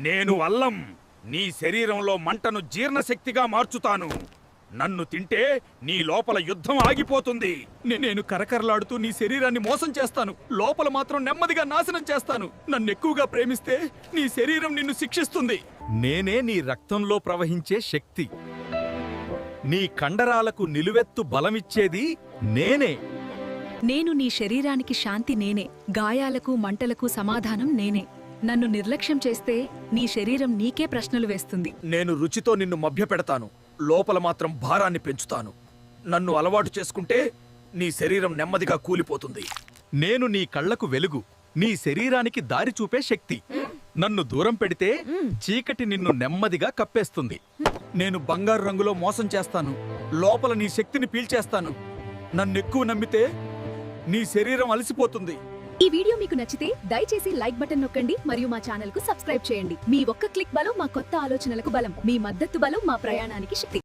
నేను అల్లం నీ శరీరంలో మంటను జీర్ణశక్తిగా మార్చుతాను. నన్ను తింటే నీ లోపల యుద్ధం ఆగిపోతుంది. నేను కరకరలాడుతూ నీ శరీరాన్ని మోసం చేస్తాను, లోపల మాత్రం నెమ్మదిగా నాశనం చేస్తాను. నన్ను ఎక్కువగా ప్రేమిస్తే నీ శరీరం నిన్ను శిక్షిస్తుంది. నేనే నీ రక్తంలో ప్రవహించే శక్తి. నీ కండరాలకు నిలువెత్తు బలమిచ్చేది నేనే. నేను నీ శరీరానికి శాంతి నేనే, గాయాలకు మంటలకు సమాధానం నేనే. నన్ను నిర్లక్ష్యం చేస్తే నీ శరీరం నీకే ప్రశ్నలు వేస్తుంది. నేను రుచితో నిన్ను మభ్యపెడతాను, లోపల మాత్రం భారాన్ని పెంచుతాను. నన్ను అలవాటు చేసుకుంటే నీ శరీరం నెమ్మదిగా కూలిపోతుంది. నేను నీ కళ్లకు వెలుగు, నీ శరీరానికి దారి చూపే శక్తి. నన్ను దూరం పెడితే చీకటి నిన్ను నెమ్మదిగా కప్పేస్తుంది. నేను బంగారు రంగులో మోసం చేస్తాను, లోపల నీ శక్తిని పీల్చేస్తాను. నన్నెక్కువ నమ్మితే నీ శరీరం అలసిపోతుంది. ఈ వీడియో మీకు నచ్చితే దయచేసి లైక్ బటన్ నొక్కండి మరియు మా ఛానల్ కు సబ్స్క్రైబ్ చేయండి. మీ ఒక్క క్లిక్ బలం మా కొత్త ఆలోచనలకు బలం, మీ మద్దతు బలం మా ప్రయాణానికి శక్తి.